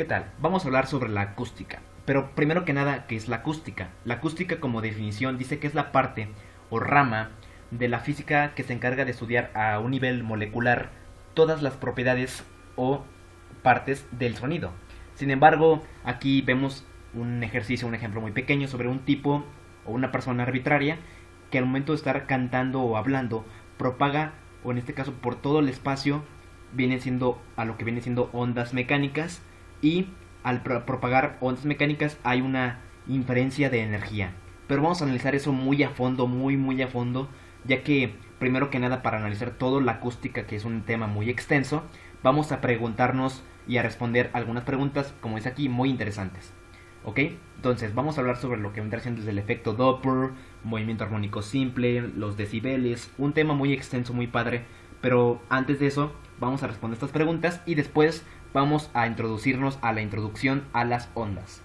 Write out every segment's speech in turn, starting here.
¿Qué tal? Vamos a hablar sobre la acústica. Pero primero que nada, ¿qué es la acústica? La acústica, como definición, dice que es la parte o rama de la física que se encarga de estudiar a un nivel molecular todas las propiedades o partes del sonido. Sin embargo, aquí vemos un ejercicio, un ejemplo muy pequeño sobre un tipo o una persona arbitraria que al momento de estar cantando o hablando propaga, o en este caso por todo el espacio, viene siendo a lo que viene siendo ondas mecánicas, y al propagar ondas mecánicas hay una inferencia de energía. Pero vamos a analizar eso muy a fondo, muy a fondo, ya que primero que nada, para analizar toda la acústica, que es un tema muy extenso, vamos a preguntarnos y a responder algunas preguntas, como es aquí, muy interesantes. ¿Ok? Entonces vamos a hablar sobre lo que vendrá siendo desde el efecto Doppler, movimiento armónico simple, los decibeles, un tema muy extenso, muy padre. Pero antes de eso, vamos a responder estas preguntas y después vamos a introducirnos a la introducción a las ondas.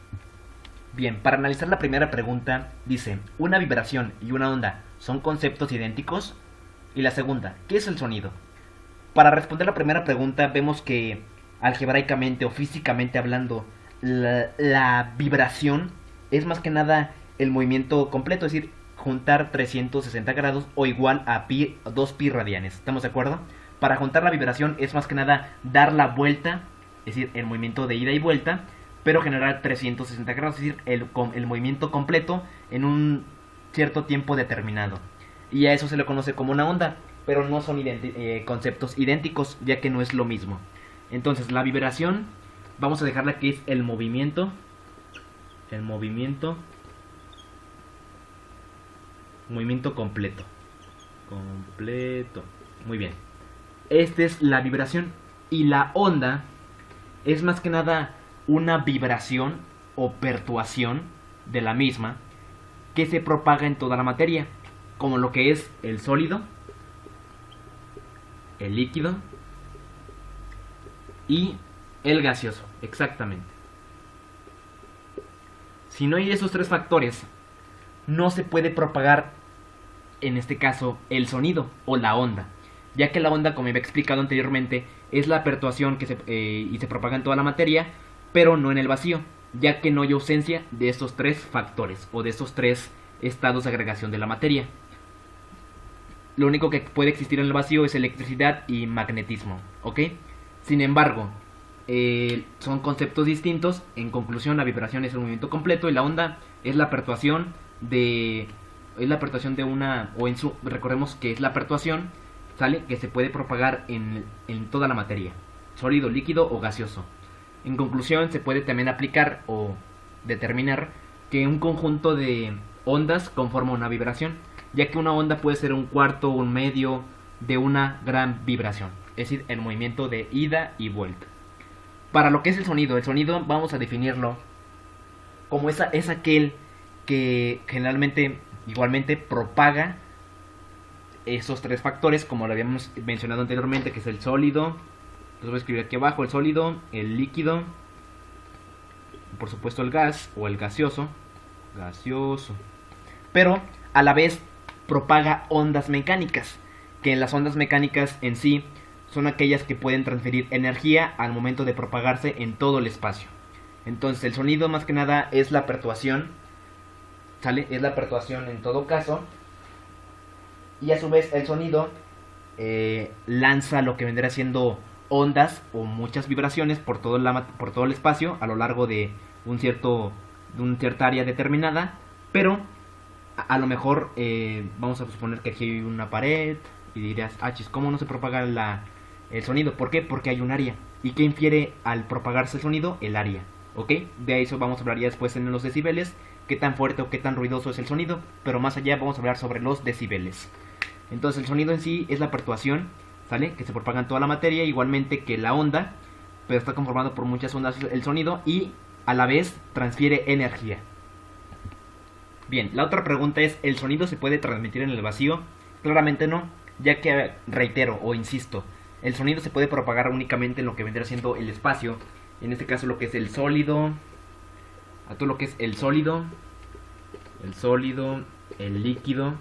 Bien, para analizar la primera pregunta, dice, ¿una vibración y una onda son conceptos idénticos? Y la segunda, ¿qué es el sonido? Para responder la primera pregunta, vemos que algebraicamente o físicamente hablando, la vibración es más que nada el movimiento completo, es decir, juntar 360 grados o igual a pi, 2pi radianes. ¿Estamos de acuerdo? Para juntar la vibración es más que nada dar la vuelta, es decir, el movimiento de ida y vuelta, pero generar 360 grados, es decir, el movimiento completo en un cierto tiempo determinado. Y a eso se le conoce como una onda, pero no son conceptos idénticos, ya que no es lo mismo. Entonces, la vibración, vamos a dejarla que es el movimiento completo. Muy bien. Esta es la vibración. Y la onda es más que nada una vibración o pertuación de la misma que se propaga en toda la materia, como lo que es el sólido, el líquido y el gaseoso, exactamente. Si no hay esos tres factores, no se puede propagar, en este caso, el sonido o la onda, ya que la onda, como había explicado anteriormente, es la pertuación y se propaga en toda la materia, pero no en el vacío, ya que no hay ausencia de estos tres factores o de estos tres estados de agregación de la materia. Lo único que puede existir en el vacío es electricidad y magnetismo, ¿ok? Sin embargo, son conceptos distintos. En conclusión, la vibración es el movimiento completo y la onda es la pertuación de una, recordemos que es la pertuación, ¿sale? Que se puede propagar en toda la materia, sólido, líquido o gaseoso. En conclusión, se puede también aplicar o determinar que un conjunto de ondas conforma una vibración, ya que una onda puede ser un cuarto o un medio de una gran vibración, es decir, el movimiento de ida y vuelta. Para lo que es el sonido vamos a definirlo como es aquel que generalmente igualmente propaga esos tres factores, como lo habíamos mencionado anteriormente, que es el sólido. Entonces voy a escribir aquí abajo: el sólido, el líquido, por supuesto el gas o el gaseoso, pero a la vez propaga ondas mecánicas, que en las ondas mecánicas en sí son aquellas que pueden transferir energía al momento de propagarse en todo el espacio. Entonces el sonido más que nada es la pertuación, ¿sale? Es la pertuación en todo caso, y a su vez el sonido lanza lo que vendrá siendo ondas o muchas vibraciones por todo el espacio a lo largo de un cierta área determinada, pero a lo mejor vamos a suponer que aquí hay una pared y dirás, ¿cómo no se propaga el sonido? ¿Por qué? Porque hay un área. ¿Y qué infiere al propagarse el sonido? El área, ¿ok? De eso vamos a hablar ya después en los decibeles, qué tan fuerte o qué tan ruidoso es el sonido, pero más allá vamos a hablar sobre los decibeles. Entonces el sonido en sí es la pertuación, ¿sale? Que se propaga en toda la materia, igualmente que la onda, pero está conformado por muchas ondas el sonido y a la vez transfiere energía. Bien, la otra pregunta es, ¿el sonido se puede transmitir en el vacío? Claramente no, ya que, reitero o insisto, el sonido se puede propagar únicamente en lo que vendrá siendo el espacio, en este caso lo que es el sólido, a todo lo que es el sólido, el líquido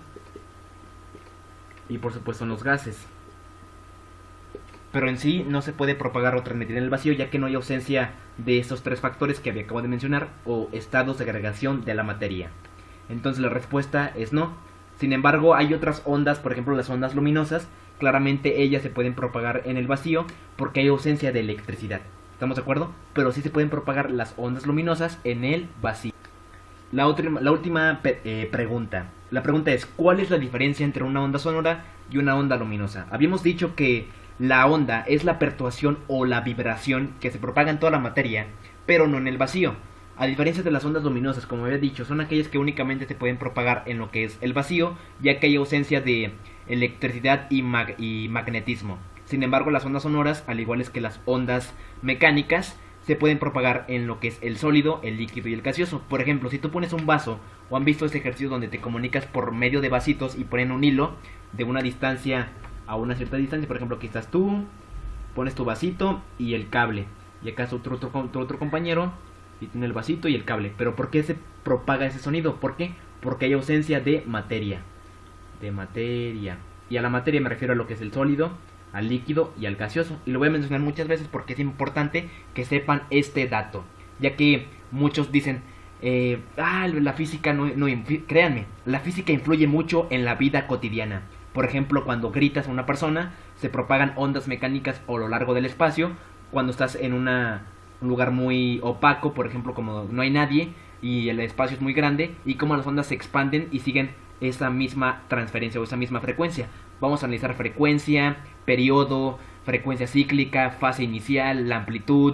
y por supuesto en los gases. pero en sí no se puede propagar o transmitir en el vacío, ya que no hay ausencia de estos tres factores que acabo de mencionar o estados de agregación de la materia. Entonces la respuesta es no. Sin embargo, hay otras ondas, por ejemplo las ondas luminosas, claramente ellas se pueden propagar en el vacío porque hay ausencia de electricidad. ¿Estamos de acuerdo? Pero sí se pueden propagar las ondas luminosas en el vacío. La última pregunta. La pregunta es, ¿cuál es la diferencia entre una onda sonora y una onda luminosa? Habíamos dicho que la onda es la pertuación o la vibración que se propaga en toda la materia, pero no en el vacío. A diferencia de las ondas luminosas, como había dicho, son aquellas que únicamente se pueden propagar en lo que es el vacío, ya que hay ausencia de electricidad y magnetismo. Sin embargo, las ondas sonoras, al igual que las ondas mecánicas, se pueden propagar en lo que es el sólido, el líquido y el gaseoso. Por ejemplo, si tú pones un vaso, o han visto este ejercicio donde te comunicas por medio de vasitos y ponen un hilo de una distancia a una cierta distancia. Por ejemplo, aquí estás tú, pones tu vasito y el cable, y acá está tu otro compañero y tiene el vasito y el cable. Pero ¿por qué se propaga ese sonido? ¿Por qué? Porque hay ausencia de materia. Y a la materia me refiero a lo que es el sólido, al líquido y al gaseoso. Y lo voy a mencionar muchas veces porque es importante que sepan este dato, ya que muchos dicen, la física créanme, la física influye mucho en la vida cotidiana. Por ejemplo, cuando gritas a una persona, se propagan ondas mecánicas a lo largo del espacio. Cuando estás en un lugar muy opaco, por ejemplo, como no hay nadie y el espacio es muy grande, y como las ondas se expanden y siguen esa misma transferencia o esa misma frecuencia. Vamos a analizar frecuencia, periodo, frecuencia cíclica, fase inicial, la amplitud.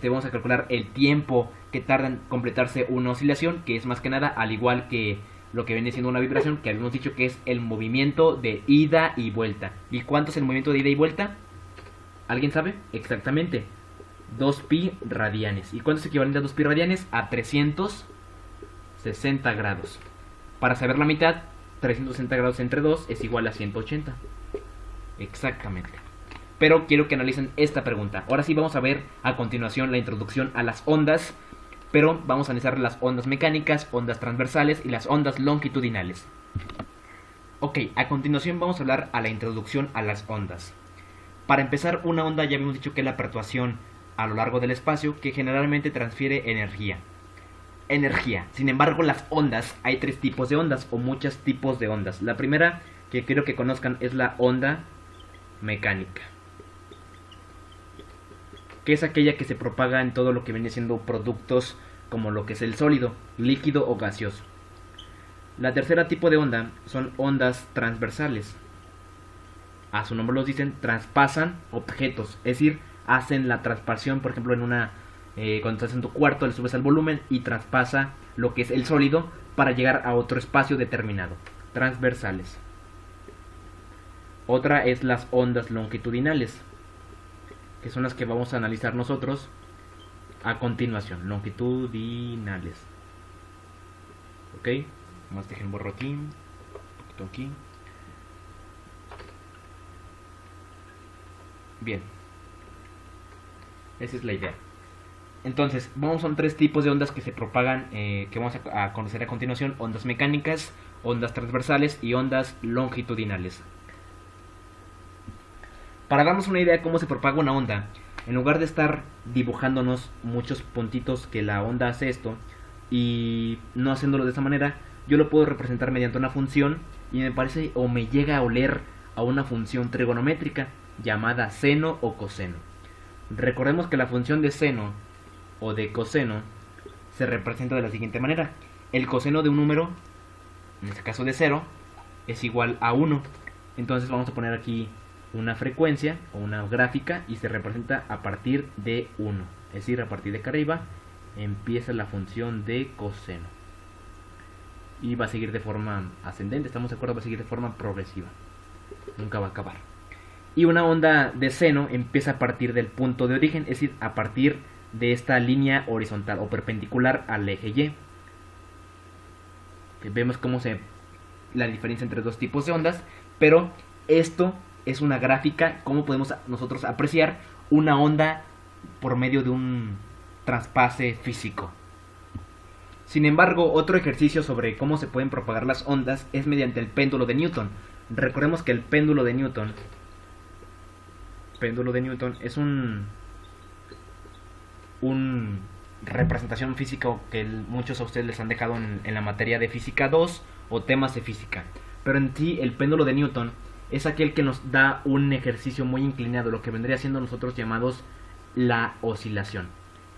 Vamos a calcular el tiempo que tarda en completarse una oscilación, que es más que nada al igual que lo que viene siendo una vibración, que habíamos dicho que es el movimiento de ida y vuelta. ¿Y cuánto es el movimiento de ida y vuelta? ¿Alguien sabe? Exactamente, 2pi radianes. ¿Y cuánto es equivalente a 2pi radianes? A 360 grados. Para saber la mitad, 360 grados entre 2 es igual a 180. Exactamente. Pero quiero que analicen esta pregunta. Ahora sí vamos a ver a continuación la introducción a las ondas, pero vamos a analizar las ondas mecánicas, ondas transversales y las ondas longitudinales. Ok, a continuación vamos a hablar a la introducción a las ondas. Para empezar, una onda ya habíamos dicho que es la pertuación a lo largo del espacio que generalmente transfiere energía. Sin embargo, las ondas, hay tres tipos de ondas o muchos tipos de ondas. La primera que quiero que conozcan es la onda mecánica, que es aquella que se propaga en todo lo que viene siendo productos como lo que es el sólido, líquido o gaseoso. La tercera tipo de onda son ondas transversales. A su nombre los dicen, traspasan objetos, es decir, hacen la transpasión, por ejemplo, cuando estás en tu cuarto, le subes al volumen y traspasa lo que es el sólido para llegar a otro espacio determinado. Transversales. Otra es las ondas longitudinales, que son las que vamos a analizar nosotros a continuación. Longitudinales. Ok, más dejen borro aquí, un poquito aquí. Bien, esa es la idea. Entonces, son tres tipos de ondas que se propagan, que vamos a conocer a continuación: ondas mecánicas, ondas transversales y ondas longitudinales. Para darnos una idea de cómo se propaga una onda, en lugar de estar dibujándonos muchos puntitos que la onda hace esto y no haciéndolo de esa manera, yo lo puedo representar mediante una función y me parece o me llega a oler a una función trigonométrica llamada seno o coseno. Recordemos que la función de seno o de coseno se representa de la siguiente manera: el coseno de un número, en este caso de 0, es igual a 1. Entonces vamos a poner aquí una frecuencia o una gráfica y se representa a partir de 1, es decir, a partir de acá arriba empieza la función de coseno y va a seguir de forma ascendente, estamos de acuerdo, va a seguir de forma progresiva, nunca va a acabar. Y una onda de seno empieza a partir del punto de origen, es decir, a partir de esta línea horizontal o perpendicular al eje Y. Vemos cómo la diferencia entre dos tipos de ondas, pero esto es una gráfica, cómo podemos nosotros apreciar una onda por medio de un traspase físico. Sin embargo, otro ejercicio sobre cómo se pueden propagar las ondas es mediante el péndulo de Newton. Recordemos que el péndulo de Newton péndulo de Newton es un representación física que muchos a ustedes les han dejado en la materia de física 2 o temas de física. Pero en sí el péndulo de Newton es aquel que nos da un ejercicio muy inclinado, lo que vendría siendo nosotros llamados la oscilación.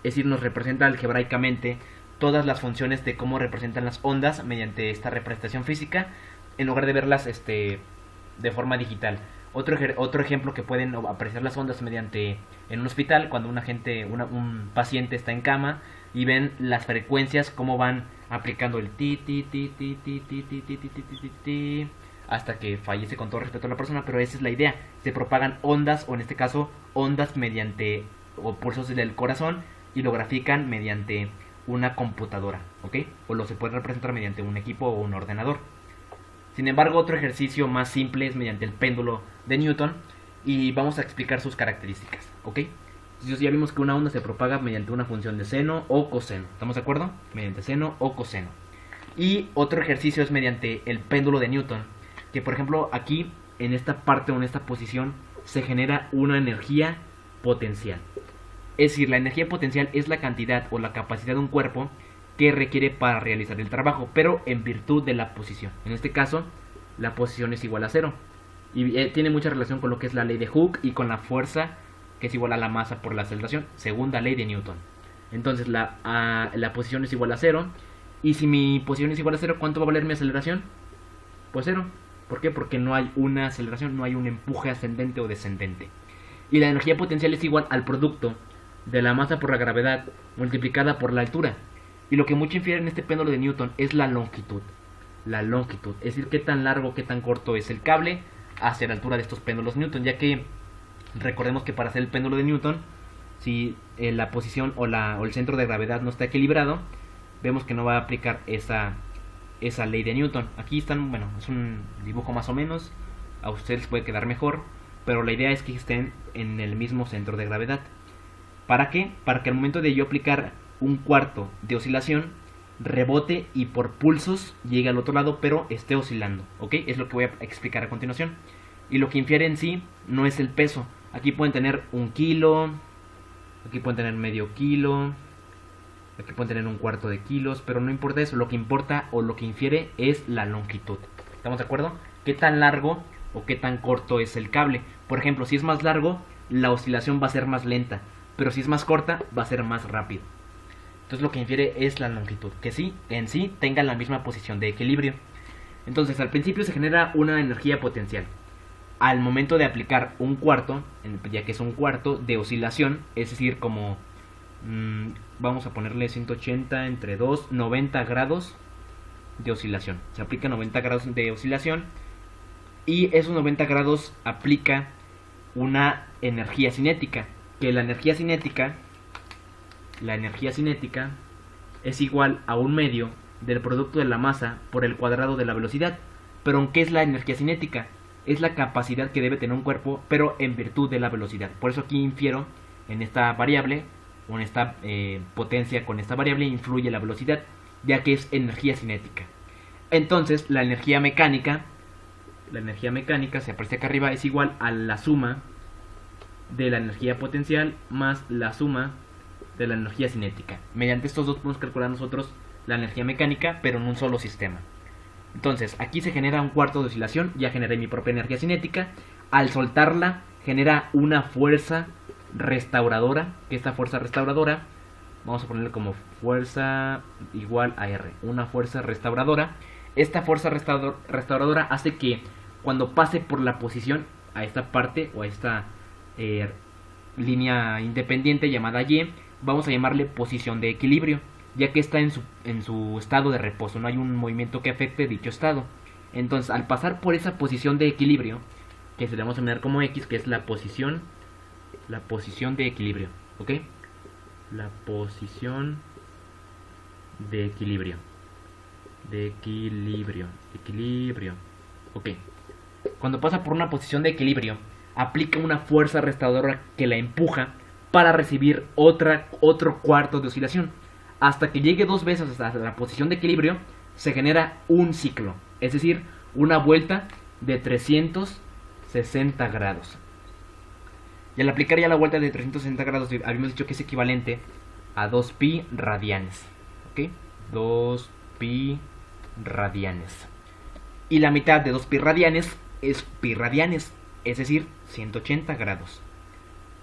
Es decir, nos representa algebraicamente todas las funciones de cómo representan las ondas mediante esta representación física, en lugar de verlas de forma digital. Otro ejemplo que pueden apreciar las ondas mediante en un hospital, cuando un paciente está en cama y ven las frecuencias, cómo van aplicando el ti ti ti ti ti ti ti ti ti ti ti hasta que fallece, con todo respeto a la persona, pero esa es la idea. Se propagan ondas, o en este caso ondas mediante o pulsos del corazón, y lo grafican mediante una computadora, ¿ok? O lo se puede representar mediante un equipo o un ordenador. Sin embargo, otro ejercicio más simple es mediante el péndulo de Newton, y vamos a explicar sus características, ¿ok? Entonces ya vimos que una onda se propaga mediante una función de seno o coseno, ¿estamos de acuerdo? Mediante seno o coseno. Y otro ejercicio es mediante el péndulo de Newton, que por ejemplo aquí en esta parte o en esta posición se genera una energía potencial. Es decir, la energía potencial es la cantidad o la capacidad de un cuerpo que requiere para realizar el trabajo, pero en virtud de la posición. En este caso, la posición es igual a cero. Y tiene mucha relación con lo que es la ley de Hooke y con la fuerza, que es igual a la masa por la aceleración, segunda ley de Newton. Entonces la posición es igual a cero. Y si mi posición es igual a cero, ¿cuánto va a valer mi aceleración? Pues cero. ¿Por qué? Porque no hay una aceleración, no hay un empuje ascendente o descendente. Y la energía potencial es igual al producto de la masa por la gravedad multiplicada por la altura. Y lo que mucho infiere en este péndulo de Newton es la longitud. La longitud, es decir, qué tan largo, qué tan corto es el cable hacia la altura de estos péndulos Newton, ya que recordemos que para hacer el péndulo de Newton, si la posición o el centro de gravedad no está equilibrado, vemos que no va a aplicar esa ley de Newton. Aquí están, bueno, es un dibujo más o menos, a ustedes puede quedar mejor, pero la idea es que estén en el mismo centro de gravedad. ¿Para qué? Para que al momento de yo aplicar un cuarto de oscilación, rebote y por pulsos llegue al otro lado, pero esté oscilando, ¿ok? Es lo que voy a explicar a continuación. Y lo que infiere en sí no es el peso. Aquí pueden tener 1 kilo, aquí pueden tener medio kilo, aquí pueden tener 1/4 de kilos, pero no importa eso. Lo que importa o lo que infiere es la longitud. ¿Estamos de acuerdo? ¿Qué tan largo o qué tan corto es el cable? Por ejemplo, si es más largo, la oscilación va a ser más lenta, pero si es más corta, va a ser más rápido. Entonces lo que infiere es la longitud, que sí, en sí tengan la misma posición de equilibrio. Entonces al principio se genera una energía potencial. Al momento de aplicar un cuarto, ya que es un cuarto de oscilación, es decir, como vamos a ponerle 180 entre 2, 90 grados de oscilación. Se aplica 90 grados de oscilación y esos 90 grados aplica una energía cinética, que la energía cinética es igual a 1/2 del producto de la masa por el cuadrado de la velocidad. Pero ¿qué es la energía cinética? Es la capacidad que debe tener un cuerpo, pero en virtud de la velocidad. Por eso aquí infiero en esta variable, o en esta potencia con esta variable, influye la velocidad, ya que es energía cinética. Entonces la energía mecánica se aprecia acá arriba, es igual a la suma de la energía potencial más la suma de la energía cinética. Mediante estos dos podemos calcular nosotros la energía mecánica, pero en un solo sistema. Entonces aquí se genera un cuarto de oscilación, ya generé mi propia energía cinética. Al soltarla genera una fuerza restauradora, que esta fuerza restauradora vamos a ponerle como fuerza igual a R, una fuerza restauradora. Esta fuerza restauradora hace que cuando pase por la posición a esta parte o a esta línea independiente llamada Y, vamos a llamarle posición de equilibrio, ya que está en su estado de reposo, no hay un movimiento que afecte dicho estado. Entonces al pasar por esa posición de equilibrio, que se le vamos a poner como X, que es la posición de equilibrio, ¿ok? La posición de equilibrio, ok. Cuando pasa por una posición de equilibrio, aplica una fuerza restauradora que la empuja para recibir otro cuarto de oscilación. Hasta que llegue 2 veces hasta la posición de equilibrio, se genera un ciclo, es decir, una vuelta de 360 grados. Y al aplicar ya la vuelta de 360 grados, habíamos dicho que es equivalente a 2pi radianes. ¿Ok? 2pi radianes. Y la mitad de 2pi radianes es pi radianes, es decir, 180 grados.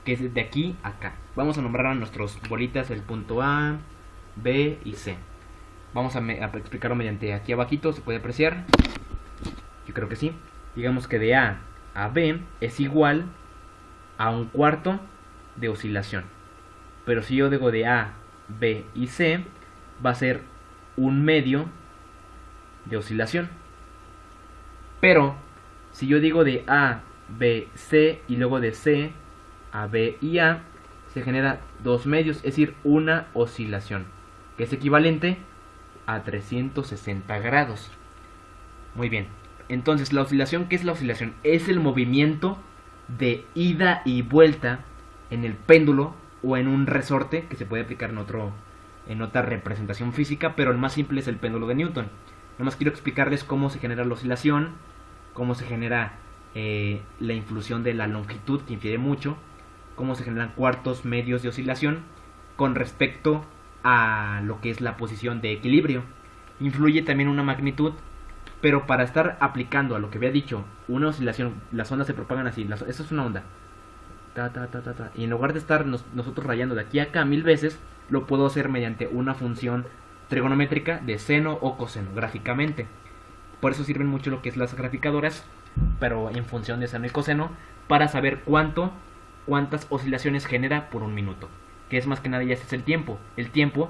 Que es de aquí a acá. Vamos a nombrar a nuestros bolitas el punto A, B y C. Vamos a explicarlo mediante aquí abajito, se puede apreciar. Yo creo que sí. Digamos que de A a B es igual a 1/4 de oscilación. Pero si yo digo de A, B y C, va a ser 1/2 de oscilación. Pero si yo digo de A, B, C y luego de C a B y A, se genera 2/2, es decir, una oscilación, que es equivalente a 360 grados. Muy bien. Entonces, la oscilación, ¿qué es la oscilación? Es el movimiento de ida y vuelta en el péndulo o en un resorte, que se puede aplicar en otra representación física, pero el más simple es el péndulo de Newton. Nomás quiero explicarles cómo se genera la oscilación, cómo se genera la influsión de la longitud, que infiere mucho, cómo se generan cuartos medios de oscilación con respecto a lo que es la posición de equilibrio. Influye también una magnitud, pero para estar aplicando a lo que había dicho, una oscilación, las ondas se propagan así, eso es una onda. Y en lugar de estar nosotros rayando de aquí a acá 1000 veces, lo puedo hacer mediante una función trigonométrica de seno o coseno, gráficamente. Por eso sirven mucho lo que es las graficadoras, pero en función de seno y coseno, para saber cuántas oscilaciones genera por un minuto. Que es más que nada, ya ese es el tiempo. El tiempo,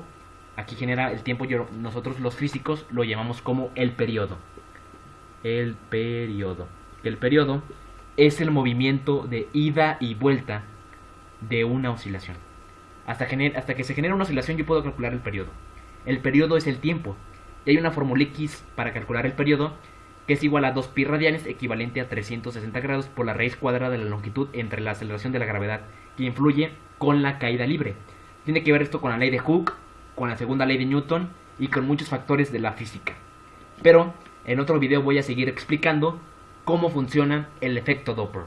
aquí genera el tiempo, nosotros los físicos lo llamamos como el periodo. El periodo. El periodo es el movimiento de ida y vuelta de una oscilación. Hasta que se genera una oscilación yo puedo calcular el periodo. El periodo es el tiempo. Y hay una fórmula X para calcular el periodo, que es igual a 2pi radianes, equivalente a 360 grados por la raíz cuadrada de la longitud entre la aceleración de la gravedad, que influye con la caída libre. Tiene que ver esto con la ley de Hooke, con la segunda ley de Newton y con muchos factores de la física. Pero en otro video voy a seguir explicando cómo funciona el efecto Doppler.